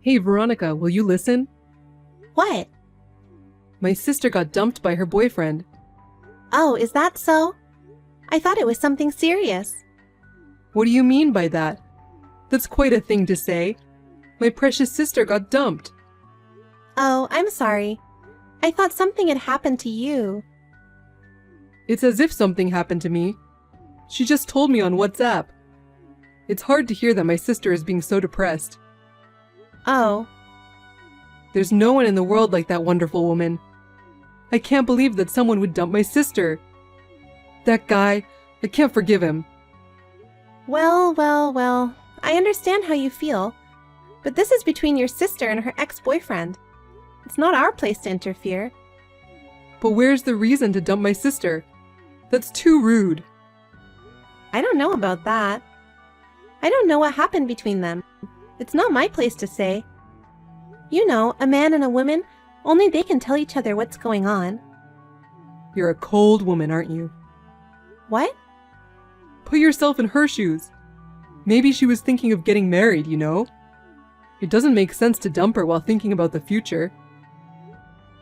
Hey Veronica, will you listen? What? My sister got dumped by her boyfriend. Oh, is that so? I thought it was something serious. What do you mean by that? That's quite a thing to say. My precious sister got dumped. Oh, I'm sorry. I thought something had happened to you. It's as if something happened to me. She just told me on WhatsApp. It's hard to hear that my sister is being so depressed. Oh. There's no one in the world like that wonderful woman. I can't believe that someone would dump my sister. That guy, I can't forgive him. Well. I understand how you feel. But this is between your sister and her ex-boyfriend. It's not our place to interfere. But where's the reason to dump my sister? That's too rude. I don't know about that. I don't know what happened between them. It's not my place to say. You know, a man and a woman, only they can tell each other what's going on. You're a cold woman, aren't you? What? Put yourself in her shoes. Maybe she was thinking of getting married, you know? It doesn't make sense to dump her while thinking about the future.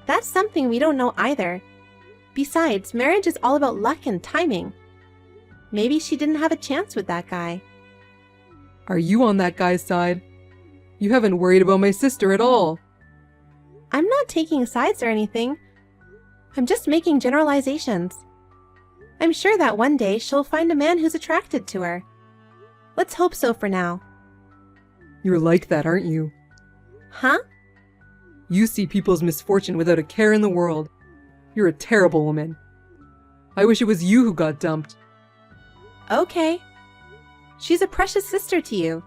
That's something we don't know either. Besides, marriage is all about luck and timing. Maybe she didn't have a chance with that guy. Are you on that guy's side? You haven't worried about my sister at all. I'm not taking sides or anything. I'm just making generalizations. I'm sure that one day she'll find a man who's attracted to her. Let's hope so for now. You're like that, aren't you? Huh? You see people's misfortune without a care in the world. You're a terrible woman. I wish it was you who got dumped. Okay. She's a precious sister to you.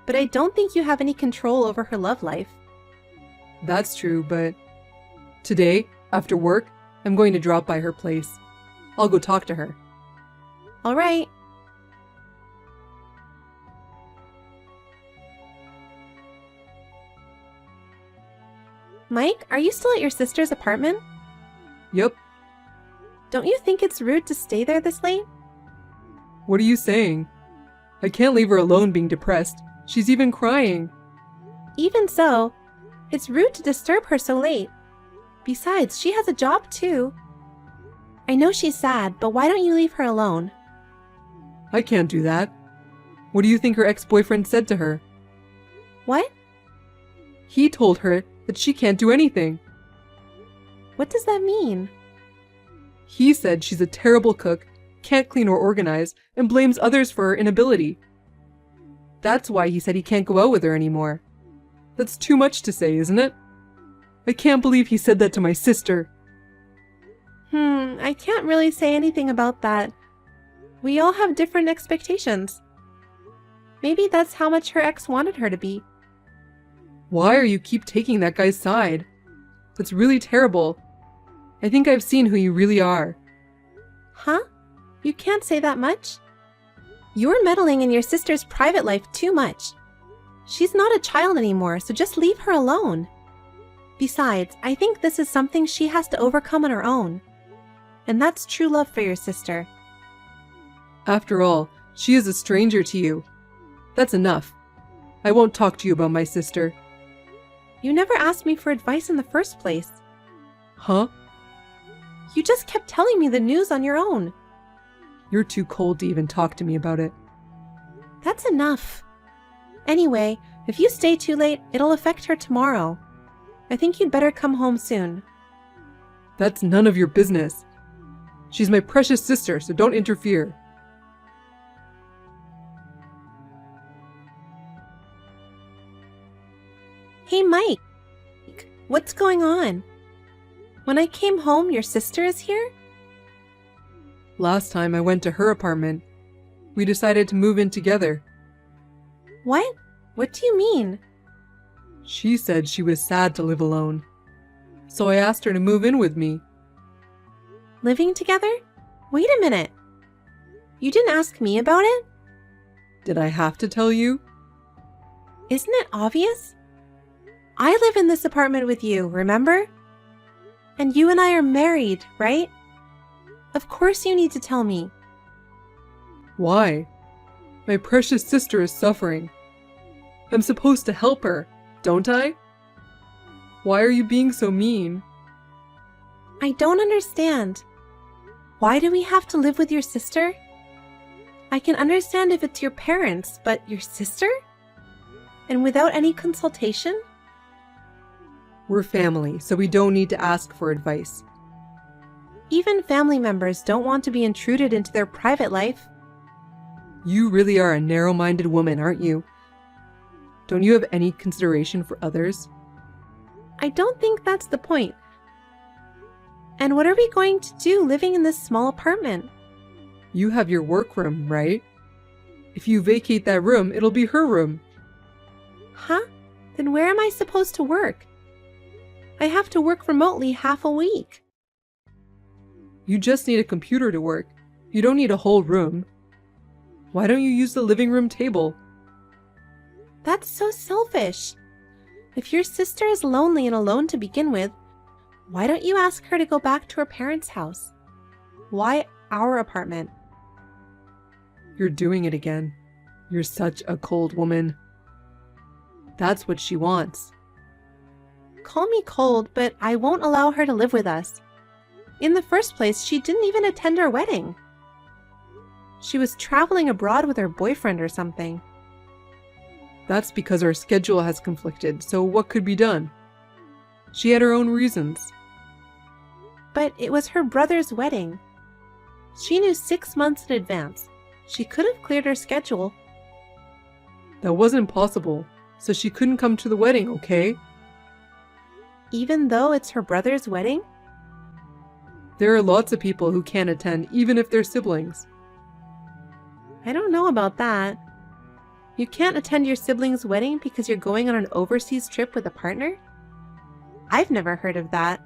But I don't think you have any control over her love life. That's true, but today, after work, I'm going to drop by her place. I'll go talk to her. All right. Mike, are you still at your sister's apartment? Yep. Don't you think it's rude to stay there this late? What are you saying? I can't leave her alone being depressed. She's even crying. Even so, it's rude to disturb her so late. Besides, she has a job too. I know she's sad, but why don't you leave her alone? I can't do that. What do you think her ex-boyfriend said to her? What? He told her that she can't do anything. What does that mean? He said she's a terrible cook, can't clean or organize, and blames others for her inability. That's why he said he can't go out with her anymore. That's too much to say, isn't it? I can't believe he said that to my sister. I can't really say anything about that. We all have different expectations. Maybe that's how much her ex wanted her to be. Why are you keep taking that guy's side? That's really terrible. I think I've seen who you really are. Huh? You can't say that much? You're meddling in your sister's private life too much. She's not a child anymore, so just leave her alone. Besides, I think this is something she has to overcome on her own. And that's true love for your sister. After all, she is a stranger to you. That's enough. I won't talk to you about my sister. You never asked me for advice in the first place. Huh? You just kept telling me the news on your own. You're too cold to even talk to me about it. That's enough. Anyway, if you stay too late, it'll affect her tomorrow. I think you'd better come home soon. That's none of your business. She's my precious sister, so don't interfere. Hey, Mike. What's going on? When I came home, your sister is here? Last time I went to her apartment, we decided to move in together. What? What do you mean? She said she was sad to live alone. So I asked her to move in with me. Living together? Wait a minute. You didn't ask me about it? Did I have to tell you? Isn't it obvious? I live in this apartment with you, remember? And you and I are married, right? Of course you need to tell me. Why? My precious sister is suffering. I'm supposed to help her, don't I? Why are you being so mean? I don't understand. Why do we have to live with your sister? I can understand if it's your parents, but your sister? And without any consultation? We're family, so we don't need to ask for advice. Even family members don't want to be intruded into their private life. You really are a narrow-minded woman, aren't you? Don't you have any consideration for others? I don't think that's the point. And what are we going to do living in this small apartment? You have your workroom, right? If you vacate that room, it'll be her room. Huh? Then where am I supposed to work? I have to work remotely half a week. You just need a computer to work. You don't need a whole room. Why don't you use the living room table? That's so selfish. If your sister is lonely and alone to begin with, why don't you ask her to go back to her parents' house? Why our apartment? You're doing it again. You're such a cold woman. That's what she wants. Call me cold, but I won't allow her to live with us. In the first place, she didn't even attend our wedding. She was traveling abroad with her boyfriend or something. That's because our schedule has conflicted, so what could be done? She had her own reasons. But it was her brother's wedding. She knew 6 months in advance. She could have cleared her schedule. That wasn't possible, so she couldn't come to the wedding, okay? Even though it's her brother's wedding? There are lots of people who can't attend, even if they're siblings. I don't know about that. You can't attend your sibling's wedding because you're going on an overseas trip with a partner? I've never heard of that.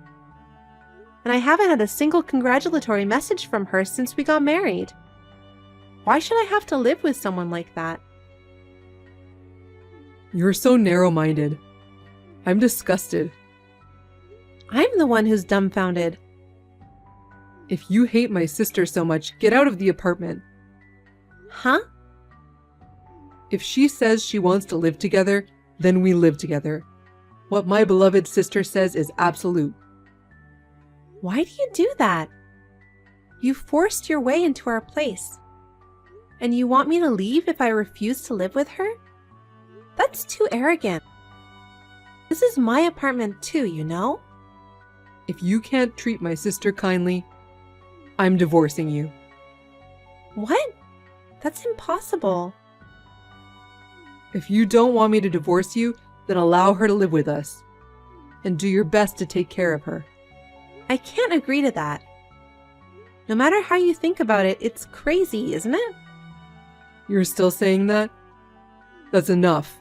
And I haven't had a single congratulatory message from her since we got married. Why should I have to live with someone like that? You're so narrow-minded. I'm disgusted. I'm the one who's dumbfounded. If you hate my sister so much, get out of the apartment. Huh? If she says she wants to live together, then we live together. What my beloved sister says is absolute. Why do you do that? You forced your way into our place. And you want me to leave if I refuse to live with her? That's too arrogant. This is my apartment too, you know? If you can't treat my sister kindly, I'm divorcing you. What? That's impossible. If you don't want me to divorce you, then allow her to live with us. And do your best to take care of her. I can't agree to that. No matter how you think about it, it's crazy, isn't it? You're still saying that? That's enough.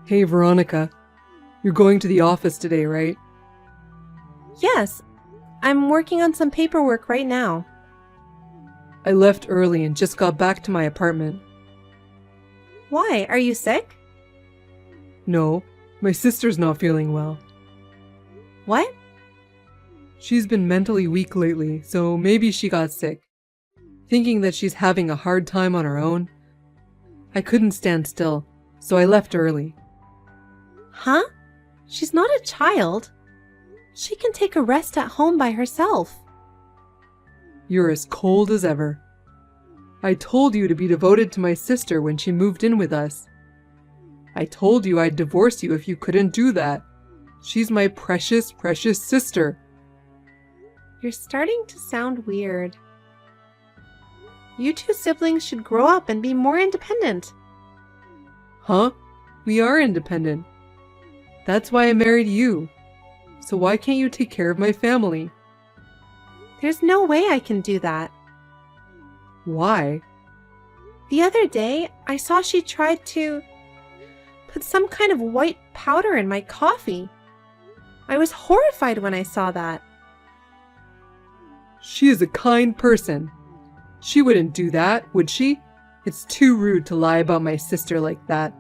Hey, Veronica. You're going to the office today, right? Yes, I'm working on some paperwork right now. I left early and just got back to my apartment. Why? Are you sick? No, my sister's not feeling well. What? She's been mentally weak lately, so maybe she got sick. Thinking that she's having a hard time on her own. I couldn't stand still, so I left early. Huh? She's not a child. She can take a rest at home by herself. You're as cold as ever. I told you to be devoted to my sister when she moved in with us. I told you I'd divorce you if you couldn't do that. She's my precious, precious sister. You're starting to sound weird. You two siblings should grow up and be more independent. Huh? We are independent. That's why I married you. So why can't you take care of my family? There's no way I can do that. Why? The other day, I saw she tried to put some kind of white powder in my coffee. I was horrified when I saw that. She is a kind person. She wouldn't do that, would she? It's too rude to lie about my sister like that.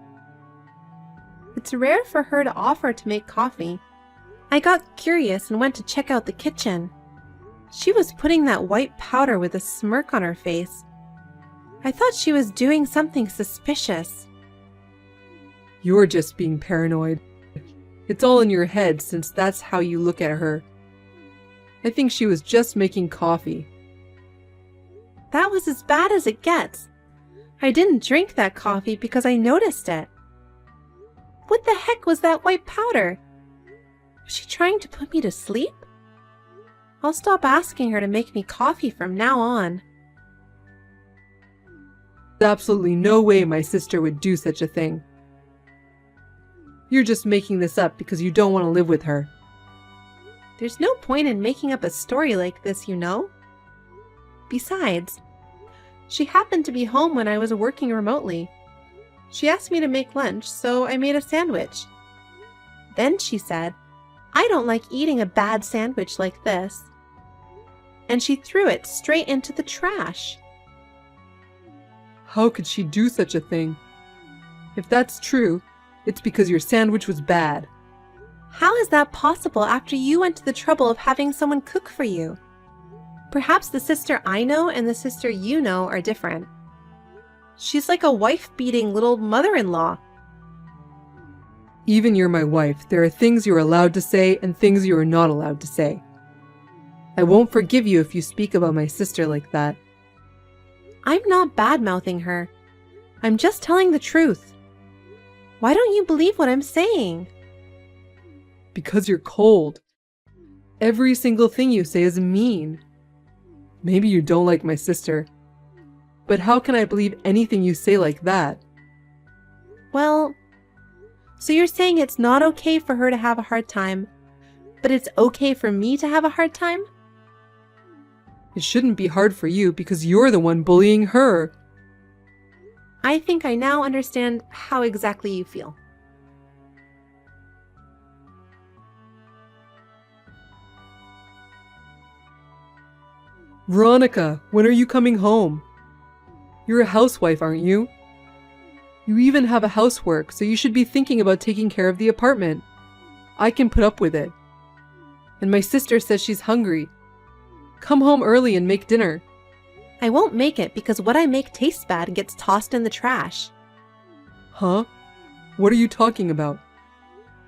It's rare for her to offer to make coffee. I got curious and went to check out the kitchen. She was putting that white powder with a smirk on her face. I thought she was doing something suspicious. You're just being paranoid. It's all in your head since that's how you look at her. I think she was just making coffee. That was as bad as it gets. I didn't drink that coffee because I noticed it. What the heck was that white powder? Was she trying to put me to sleep? I'll stop asking her to make me coffee from now on. There's absolutely no way my sister would do such a thing. You're just making this up because you don't want to live with her. There's no point in making up a story like this, you know? Besides, she happened to be home when I was working remotely. She asked me to make lunch, so I made a sandwich. Then she said, "I don't like eating a bad sandwich like this." And she threw it straight into the trash. How could she do such a thing? If that's true, it's because your sandwich was bad. How is that possible after you went to the trouble of having someone cook for you? Perhaps the sister I know and the sister you know are different. She's like a wife-beating little mother-in-law. Even you're my wife, there are things you're allowed to say and things you are not allowed to say. I won't forgive you if you speak about my sister like that. I'm not bad-mouthing her. I'm just telling the truth. Why don't you believe what I'm saying? Because you're cold. Every single thing you say is mean. Maybe you don't like my sister. But how can I believe anything you say like that? Well, so you're saying it's not okay for her to have a hard time, but it's okay for me to have a hard time? It shouldn't be hard for you because you're the one bullying her. I think I now understand how exactly you feel. Veronica, when are you coming home? You're a housewife, aren't you? You even have a housework, so you should be thinking about taking care of the apartment. I can put up with it. And my sister says she's hungry. Come home early and make dinner. I won't make it because what I make tastes bad and gets tossed in the trash. Huh? What are you talking about?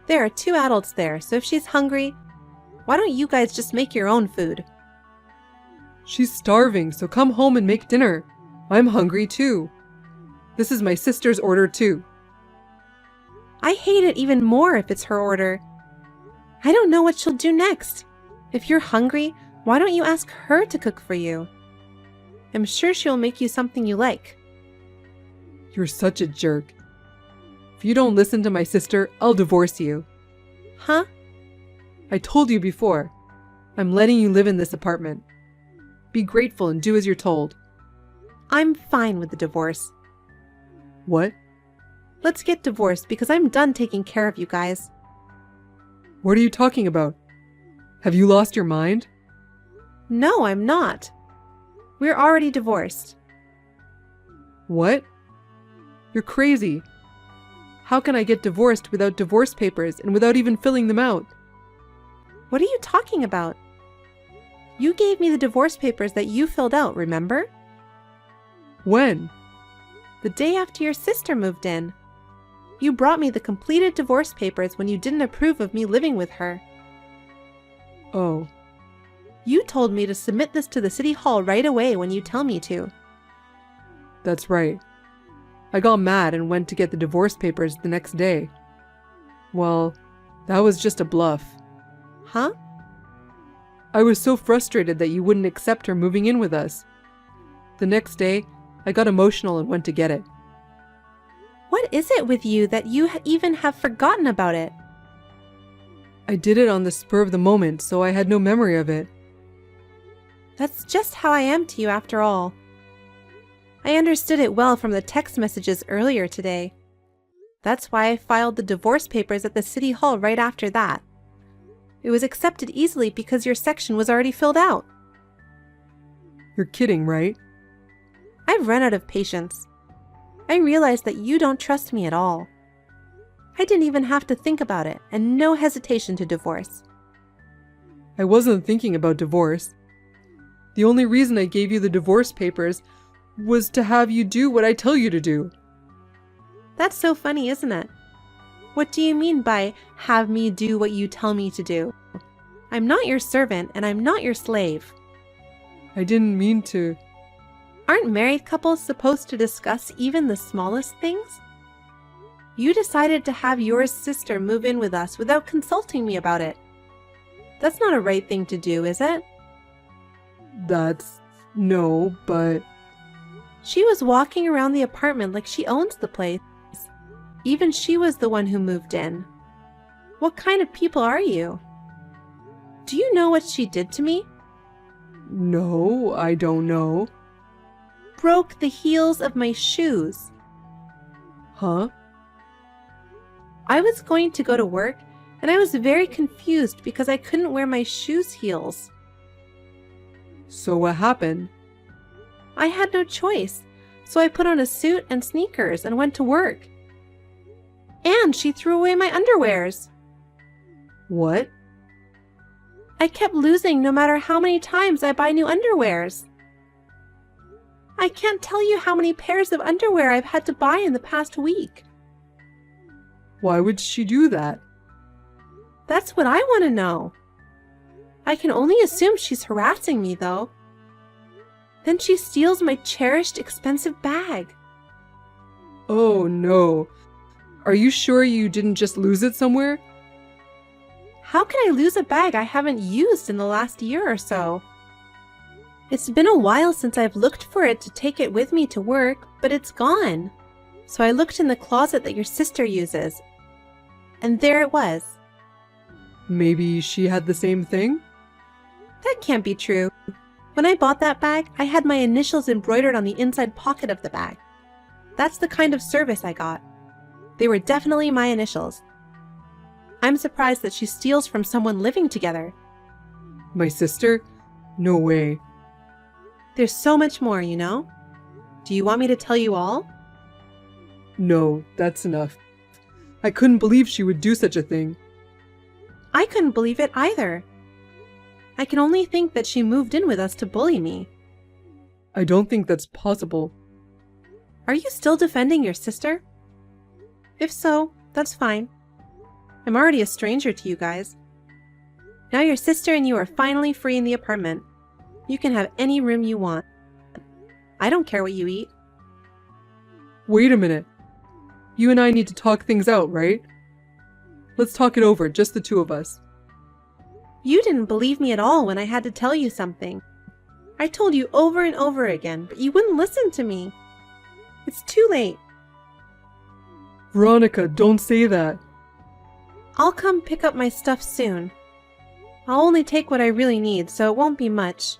There are 2 adults there, so if she's hungry, why don't you guys just make your own food? She's starving, so come home and make dinner. I'm hungry too. This is my sister's order too. I hate it even more if it's her order. I don't know what she'll do next. If you're hungry, why don't you ask her to cook for you? I'm sure she'll make you something you like. You're such a jerk. If you don't listen to my sister, I'll divorce you. Huh? I told you before. I'm letting you live in this apartment. Be grateful and do as you're told. I'm fine with the divorce. What? Let's get divorced because I'm done taking care of you guys. What are you talking about? Have you lost your mind? No, I'm not. We're already divorced. What? You're crazy. How can I get divorced without divorce papers and without even filling them out? What are you talking about? You gave me the divorce papers that you filled out, remember? When? The day after your sister moved in. You brought me the completed divorce papers when you didn't approve of me living with her. Oh. You told me to submit this to the city hall right away when you tell me to. That's right. I got mad and went to get the divorce papers the next day. Well, that was just a bluff. Huh? I was so frustrated that you wouldn't accept her moving in with us. The next day, I got emotional and went to get it. What is it with you that you even have forgotten about it? I did it on the spur of the moment, so I had no memory of it. That's just how I am to you after all. I understood it well from the text messages earlier today. That's why I filed the divorce papers at the city hall right after that. It was accepted easily because your section was already filled out. You're kidding, right? I've run out of patience. I realized that you don't trust me at all. I didn't even have to think about it, and no hesitation to divorce. I wasn't thinking about divorce. The only reason I gave you the divorce papers was to have you do what I tell you to do. That's so funny, isn't it? What do you mean by have me do what you tell me to do? I'm not your servant and I'm not your slave. I didn't mean to. Aren't married couples supposed to discuss even the smallest things? You decided to have your sister move in with us without consulting me about it. That's not a right thing to do, is it? No, but... She was walking around the apartment like she owns the place. Even she was the one who moved in. What kind of people are you? Do you know what she did to me? No, I don't know. Broke the heels of my shoes. Huh? I was going to go to work, and I was very confused because I couldn't wear my shoes' heels. So what happened? I had no choice, so I put on a suit and sneakers and went to work. And she threw away my underwears. What? I kept losing no matter how many times I buy new underwears. I can't tell you how many pairs of underwear I've had to buy in the past week. Why would she do that? That's what I want to know. I can only assume she's harassing me, though. Then she steals my cherished, expensive bag. Oh no. Are you sure you didn't just lose it somewhere? How can I lose a bag I haven't used in the last year or so? It's been a while since I've looked for it to take it with me to work, but it's gone. So I looked in the closet that your sister uses, and there it was. Maybe she had the same thing? That can't be true. When I bought that bag, I had my initials embroidered on the inside pocket of the bag. That's the kind of service I got. They were definitely my initials. I'm surprised that she steals from someone living together. My sister? No way. There's so much more, you know? Do you want me to tell you all? No, that's enough. I couldn't believe she would do such a thing. I couldn't believe it either. I can only think that she moved in with us to bully me. I don't think that's possible. Are you still defending your sister? If so, that's fine. I'm already a stranger to you guys. Now your sister and you are finally free in the apartment. You can have any room you want. I don't care what you eat. Wait a minute. You and I need to talk things out, right? Let's talk it over, just the two of us. You didn't believe me at all when I had to tell you something. I told you over and over again, but you wouldn't listen to me. It's too late. Veronica, don't say that. I'll come pick up my stuff soon. I'll only take what I really need, so it won't be much.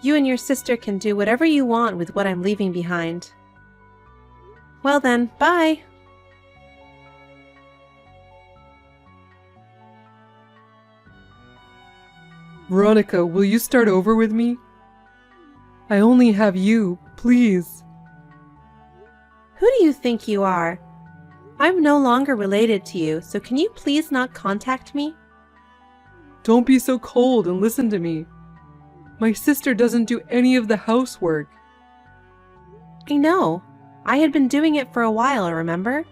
You and your sister can do whatever you want with what I'm leaving behind. Well then, bye! Veronica, will you start over with me? I only have you, please. Who do you think you are? I'm no longer related to you, so can you please not contact me? Don't be so cold and listen to me. My sister doesn't do any of the housework. I know. I had been doing it for a while, remember?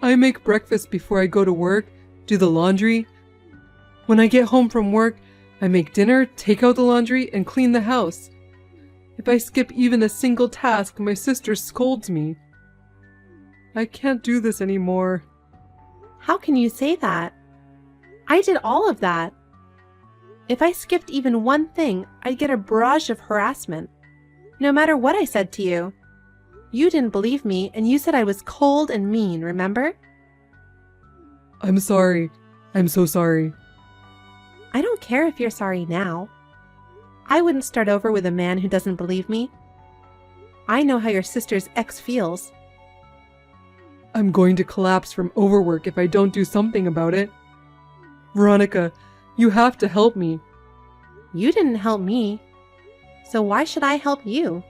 I make breakfast before I go to work, do the laundry. When I get home from work, I make dinner, take out the laundry, and clean the house. If I skip even a single task, my sister scolds me. I can't do this anymore. How can you say that? I did all of that. If I skipped even one thing, I'd get a barrage of harassment. No matter what I said to you. You didn't believe me, and you said I was cold and mean, remember? I'm sorry. I'm so sorry. I don't care if you're sorry now. I wouldn't start over with a man who doesn't believe me. I know how your sister's ex feels. I'm going to collapse from overwork if I don't do something about it. Veronica, you have to help me. You didn't help me. So why should I help you?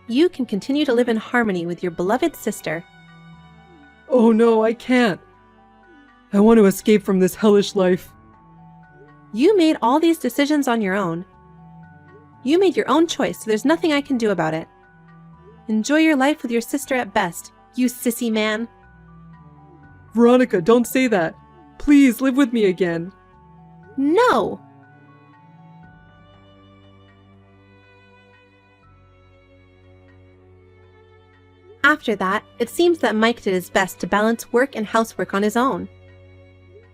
You can continue to live in harmony with your beloved sister. Oh no, I can't. I want to escape from this hellish life. You made all these decisions on your own. You made your own choice, so there's nothing I can do about it. Enjoy your life with your sister at best, you sissy man. Veronica, don't say that. Please live with me again. No! After that, it seems that Mike did his best to balance work and housework on his own.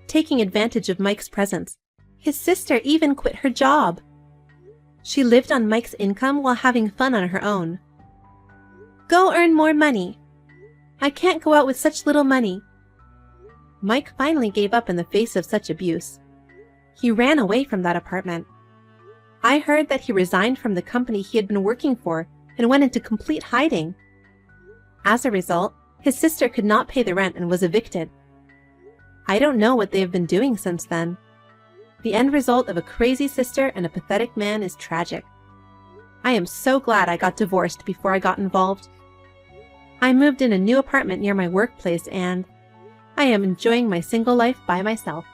Taking advantage of Mike's presence, his sister even quit her job. She lived on Mike's income while having fun on her own. Go earn more money. I can't go out with such little money. Mike finally gave up in the face of such abuse. He ran away from that apartment. I heard that he resigned from the company he had been working for and went into complete hiding. As a result, his sister could not pay the rent and was evicted. I don't know what they have been doing since then. The end result of a crazy sister and a pathetic man is tragic. I am so glad I got divorced before I got involved. I moved in a new apartment near my workplace and I am enjoying my single life by myself.